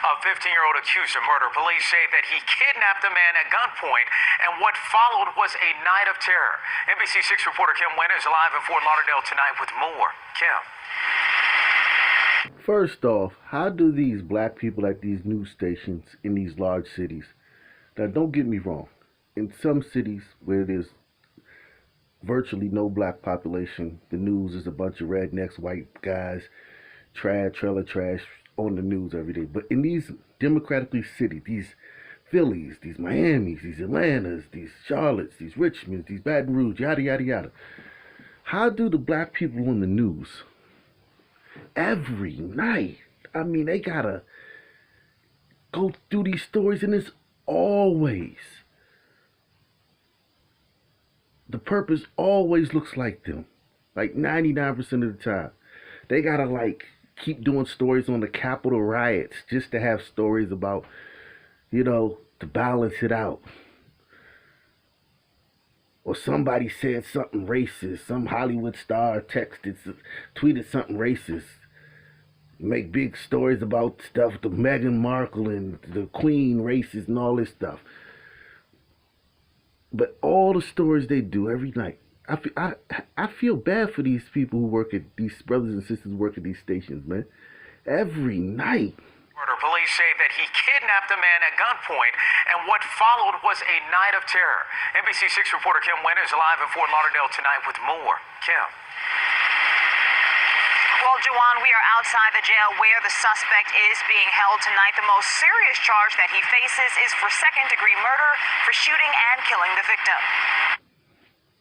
A 15-year-old accused of murder. Police say that he kidnapped a man at gunpoint, and what followed was a night of terror. NBC6 reporter Kim Wynn is live in Fort Lauderdale tonight with more. Kim. First off, how do these black people at these news stations in these large cities, now don't get me wrong, in some cities where there's virtually no black population, the news is a bunch of rednecks, white guys, trailer trash on the news every day. But in these democratically cities, these Phillies, these Miamis, these Atlantas, these Charlottes, these Richmonds, these Baton Rouge, yada, yada, yada, how do the black people on the news every night, I mean, they gotta go through these stories, and it's always, the purpose always looks like them, like 99% of the time. They gotta like keep doing stories on the Capitol riots just to have stories about, to balance it out. Or somebody said something racist, some Hollywood star tweeted something racist. Make big stories about stuff, the Meghan Markle and the Queen racist and all this stuff. But all the stories they do every night, I feel bad for these people who work at these brothers and sisters who work at these stations, man. Every night. Police say that he kidnapped a man at gunpoint, and what followed was a night of terror. NBC6 reporter Kim Wynn is live in Fort Lauderdale tonight with more. Kim. Well, Juwan, we are outside the jail where the suspect is being held tonight. The most serious charge that he faces is for second-degree murder for shooting and killing the victim.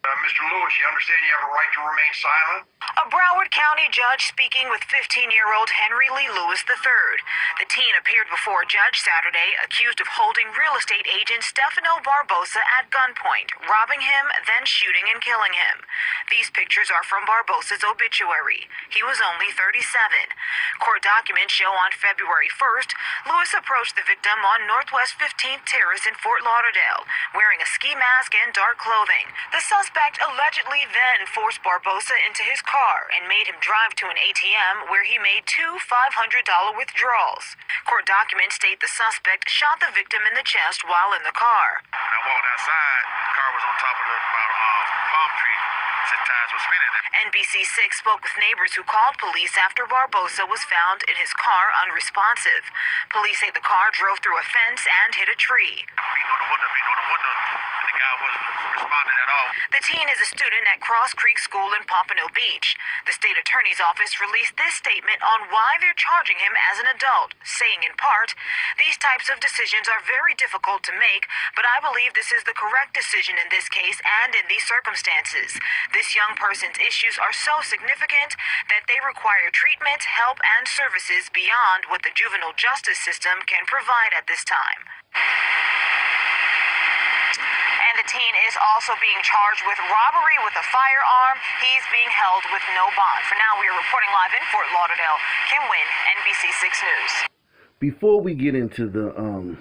Mr. Lewis, you understand you have a right to remain silent? A Broward County judge speaking with 15-year-old Henry Lee Lewis III. The teen appeared before a judge Saturday accused of holding real estate agent Stefano Barbosa at gunpoint, robbing him, then shooting and killing him. These pictures are from Barbosa's obituary. He was only 37. Court documents show on February 1st, Lewis approached the victim on Northwest 15th Terrace in Fort Lauderdale, wearing a ski mask and dark clothing. The suspect allegedly then forced Barbosa into his car and made him drive to an ATM where he made two $500 withdrawals. Court documents state the suspect shot the victim in the chest while in the car. When I walked outside, the car was on top of the palm tree. Said tires were spinning. NBC6 spoke with neighbors who called police after Barbosa was found in his car unresponsive. Police say the car drove through a fence and hit a tree. Beating on the window, and the guy wasn't responding at all. The teen is a student at Cross Creek School in Pompano Beach. The state attorney's office released this statement on why they're charging him as an adult, saying in part, "These types of decisions are very difficult to make, but I believe this is the correct decision in this case and in these circumstances. This young person's issues are so significant that they require treatment, help, and services beyond what the juvenile justice system can provide at this time." And the teen is also being charged with robbery with a firearm. He's being held with no bond. For now, we are reporting live in Fort Lauderdale. Kim Wynn, NBC6 News. Before we get into the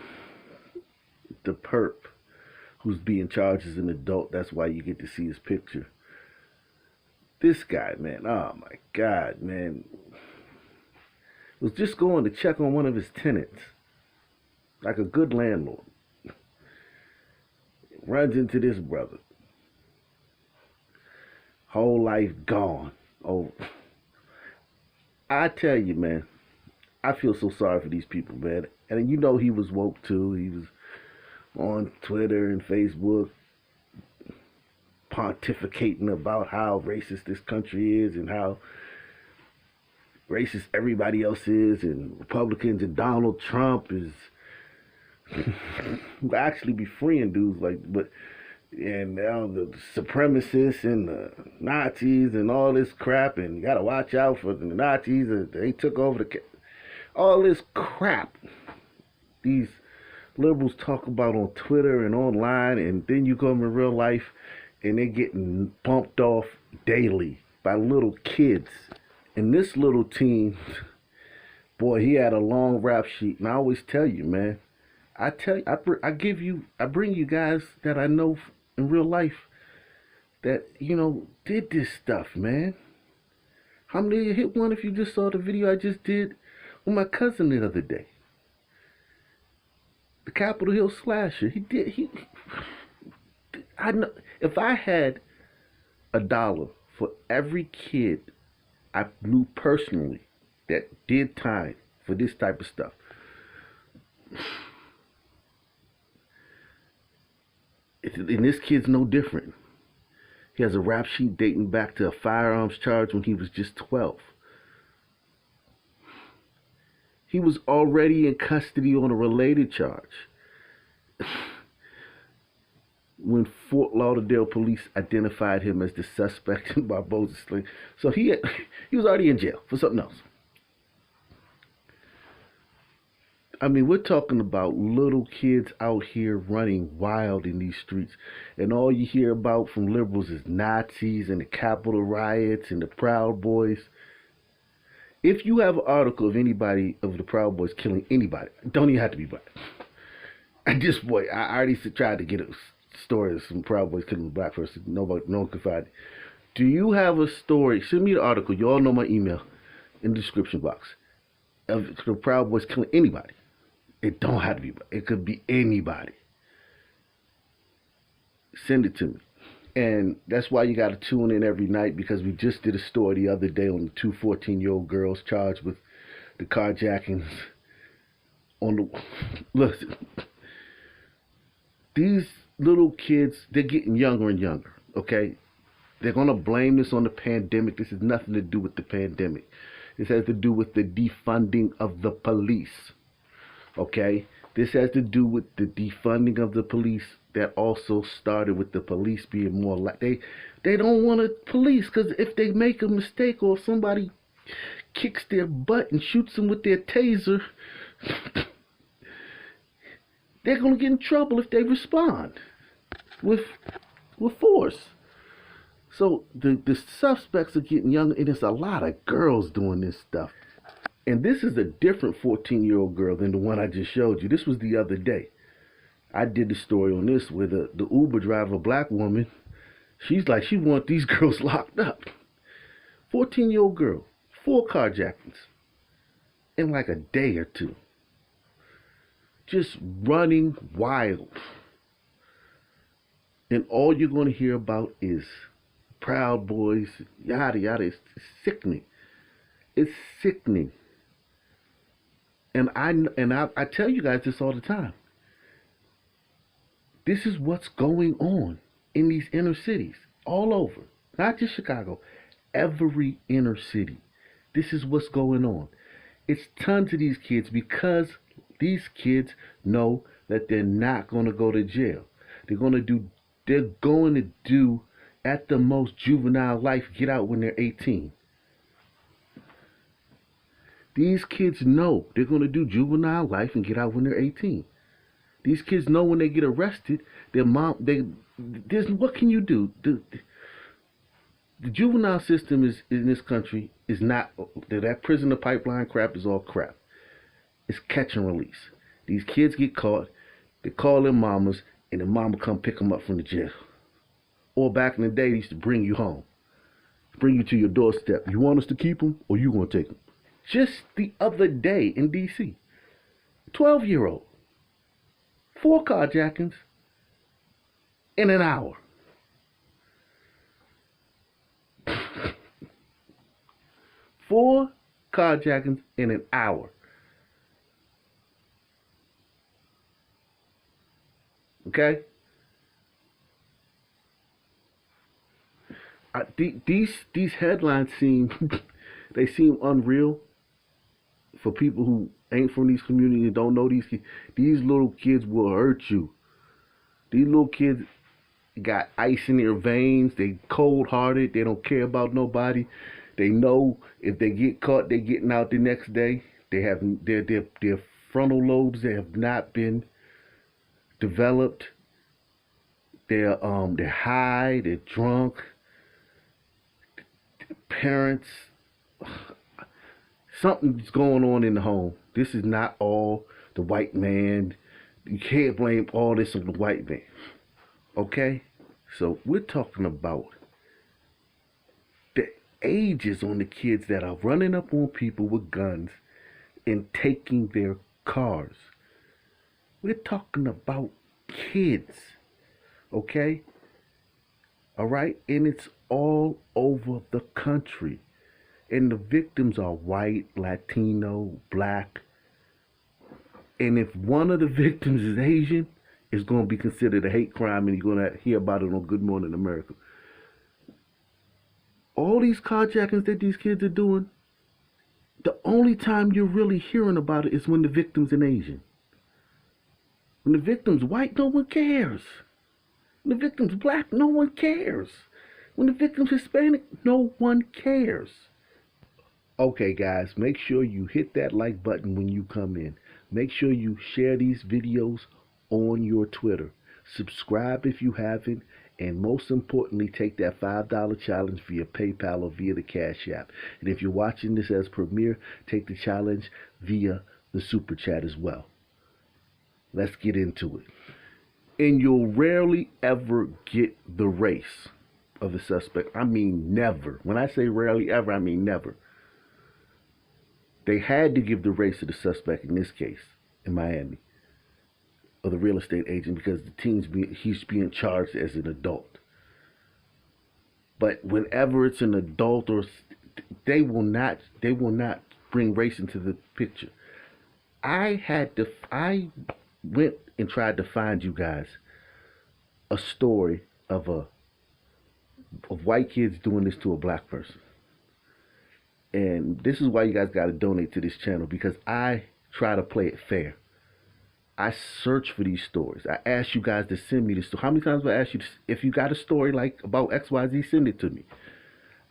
perp who's being charged as an adult, that's why you get to see his picture. This guy, man, oh my God, man, was just going to check on one of his tenants, like a good landlord. Runs into this brother. Whole life gone. Oh, I tell you, man, I feel so sorry for these people, man. And he was woke too. He was on Twitter and Facebook pontificating about how racist this country is and how racist everybody else is, and Republicans and Donald Trump is actually be freeing dudes and now the supremacists and the Nazis and all this crap, and you gotta watch out for the Nazis. They took over all this crap these liberals talk about on Twitter and online, and then you come in real life and they're getting bumped off daily by little kids. And this little teen, boy, he had a long rap sheet, and I always tell you, man, I bring you guys that I know in real life that, did this stuff, man. How many hit one if you just saw the video I just did with my cousin the other day? the Capitol Hill slasher. I know if I had $1 for every kid I knew personally that did time for this type of stuff. And this kid's no different. He has a rap sheet dating back to a firearms charge when he was just 12. He was already in custody on a related charge when Fort Lauderdale police identified him as the suspect in Barbosa slaying. So he was already in jail for something else. I mean, we're talking about little kids out here running wild in these streets. And all you hear about from liberals is Nazis and the Capitol riots and the Proud Boys. If you have an article of anybody, of the Proud Boys killing anybody, don't even have to be black. At this point, I already tried to get a story of some Proud Boys killing a black person. No one could find it. Do you have a story? Send me the article. You all know my email in the description box. Of the Proud Boys killing anybody. It don't have to be black. It could be anybody. Send it to me. And that's why you got to tune in every night, because we just did a story the other day on the 2 14-year-old girls charged with the carjackings on the... Listen, these little kids, they're getting younger and younger, okay? They're going to blame this on the pandemic. This has nothing to do with the pandemic. This has to do with the defunding of the police, okay? This has to do with the defunding of the police that also started with the police being more like... They don't want to police, because if they make a mistake or if somebody kicks their butt and shoots them with their taser, they're going to get in trouble if they respond with force. So the suspects are getting younger, and there's a lot of girls doing this stuff. And this is a different 14-year-old girl than the one I just showed you. This was the other day. I did the story on this where the Uber driver, black woman, she's like, she wants these girls locked up. 14-year-old girl, 4 carjackings in like a day or two. Just running wild. And all you're going to hear about is Proud Boys, yada, yada. It's sickening. It's sickening. And I tell you guys this all the time. This is what's going on in these inner cities, all over. Not just Chicago, every inner city. This is what's going on. It's tons of these kids, because these kids know that they're not going to go to jail. They're going to do at the most juvenile life, get out when they're 18. These kids know they're going to do juvenile life and get out when they're 18. These kids know when they get arrested, their mom, what can you do? The juvenile system is in this country is not, that prisoner pipeline crap is all crap. It's catch and release. These kids get caught, they call their mamas, and the mama come pick them up from the jail. Or back in the day, they used to bring you home. Bring you to your doorstep. You want us to keep them, or you want to take them? Just the other day in D.C., 12-year-old, 4 carjackings in an hour. Four carjackings in an hour. Okay? These headlines seem they seem unreal for people who ain't from these communities and don't know these kids. These little kids will hurt you. These little kids got ice in their veins. They cold-hearted. They don't care about nobody. They know if they get caught, they're getting out the next day. They have their frontal lobes that have not been developed. They're high. They're drunk. Parents, something's going on in the home. This is not all the white man. You can't blame all this on the white man. Okay? So we're talking about the ages on the kids that are running up on people with guns and taking their cars. We're talking about kids, okay? All right? And it's all over the country. And the victims are white, Latino, black. And if one of the victims is Asian, it's going to be considered a hate crime, and you're going to hear about it on Good Morning America. All these carjackings that these kids are doing, the only time you're really hearing about it is when the victim's an Asian. When the victim's white, no one cares. When the victim's black, no one cares. When the victim's Hispanic, no one cares. Okay, guys, make sure you hit that like button when you come in. Make sure you share these videos on your Twitter. Subscribe if you haven't. And most importantly, take that $5 challenge via PayPal or via the Cash App. And if you're watching this as Premiere, take the challenge via the Super Chat as well. Let's get into it. And you'll rarely ever get the race of the suspect. I mean never. When I say rarely ever, I mean never. They had to give the race to the suspect in this case in Miami, or the real estate agent, because he's being charged as an adult. But whenever it's an adult, or they will not bring race into the picture. I went and tried to find you guys a story of white kids doing this to a black person. And this is why you guys got to donate to this channel, because I try to play it fair. I search for these stories. I ask you guys to send me the story. How many times have I asked you, if you got a story like about XYZ, send it to me.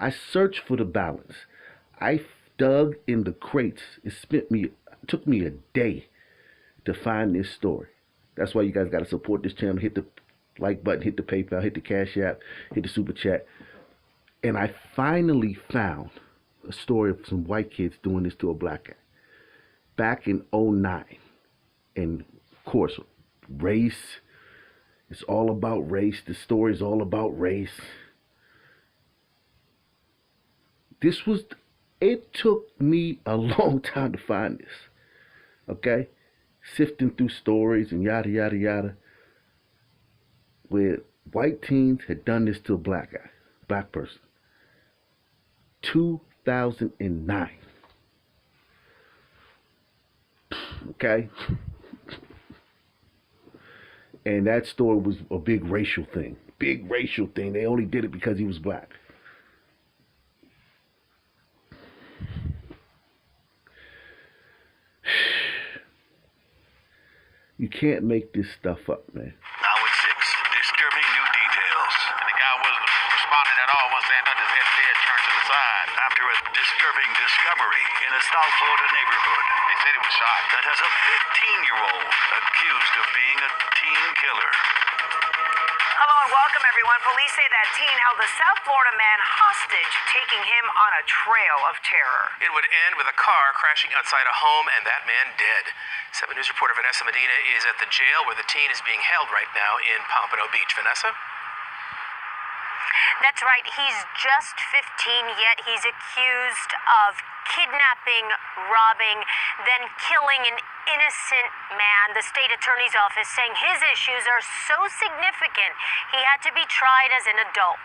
I search for the balance. I dug in the crates. It took me a day to find this story. That's why you guys got to support this channel. Hit the like button, hit the PayPal, hit the Cash App, hit the Super Chat. And I finally found a story of some white kids doing this to a black guy back in 2009. And of course, race, it's all about race. The story is all about race. It took me a long time to find this, okay? Sifting through stories and yada, yada, yada, where white teens had done this to a black person. 2009. Okay? And that story was a big racial thing. Big racial thing. They only did it because he was black. You can't make this stuff up, man. Now at 6, disturbing new details. And the guy wasn't responding at all once they had his head turned to the side. After a disturbing discovery in a South Florida neighborhood. They said he was shot. That has a 15-year-old accused of being a teen killer. Hello and welcome, everyone. Police say that teen held a South Florida man hostage, taking him on a trail of terror. It would end with a car crashing outside a home and that man dead. 7 News reporter Vanessa Medina is at the jail where the teen is being held right now in Pompano Beach. Vanessa? That's right. He's just 15, yet he's accused of kidnapping, robbing, then killing an innocent man. The state attorney's office saying his issues are so significant he had to be tried as an adult.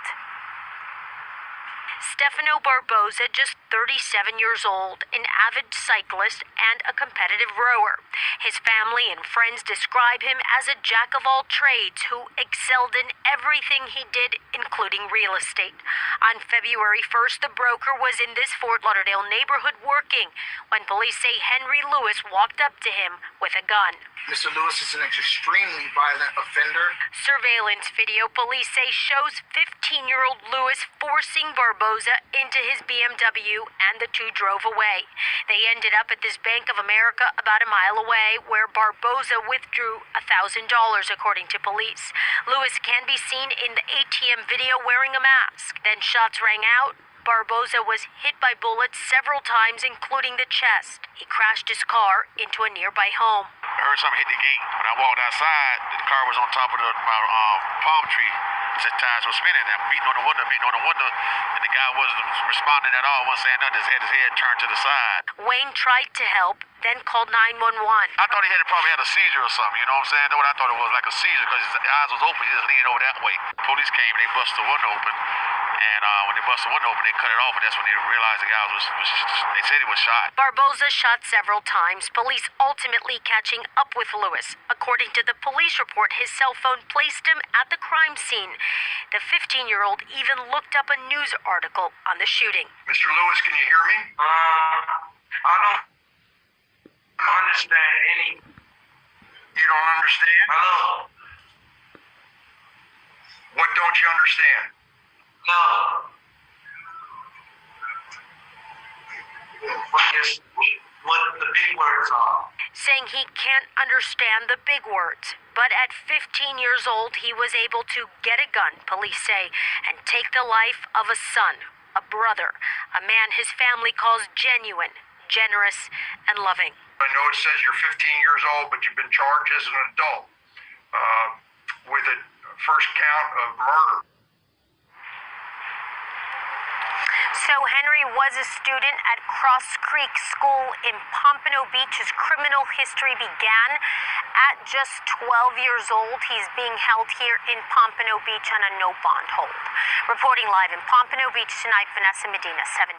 Stefano Barboza, just 37 years old, an avid cyclist and a competitive rower. His family and friends describe him as a jack of all trades who excelled in everything he did, including real estate. On February 1st, the broker was in this Fort Lauderdale neighborhood working when police say Henry Lewis walked up to him with a gun. Mr. Lewis is an extremely violent offender. Surveillance video, police say, shows 15-year-old Lewis forcing Barboza into his BMW, and the two drove away. They ended up at this Bank of America about a mile away, where Barboza withdrew $1,000, according to police. Lewis can be seen in the ATM video wearing a mask. Then shots rang out. Barboza was hit by bullets several times, including the chest. He crashed his car into a nearby home. I heard something hit the gate. When I walked outside, the car was on top of my palm tree. The tires were spinning. I beating on the window, and the guy wasn't responding at all. Once they had his head turned to the side. Wayne tried to help, then called 911. I thought he probably had a seizure or something, you know what I'm saying? That's what I thought it was, like a seizure, because his eyes was open, he just leaned over that way. Police came, they busted the window open, and when they busted the window open, they cut it off, and that's when they realized the guy they said he was shot. Barboza shot several times, police ultimately catching up with Lewis. According to the police report, his cell phone placed him at the crime scene. The 15-year-old even looked up a news article on the shooting. Mr. Lewis, can you hear me? I don't understand any. You don't understand? Hello? What don't you understand? No. What the big words are. Saying he can't understand the big words. But at 15 years old, he was able to get a gun, police say, and take the life of a son, a brother, a man his family calls genuine, generous, and loving. I know it says you're 15 years old, but you've been charged as an adult with a first count of murder. So Henry was a student at Cross Creek School in Pompano Beach. His criminal history began at just 12 years old. He's being held here in Pompano Beach on a no bond hold. Reporting live in Pompano Beach tonight, Vanessa Medina, 7.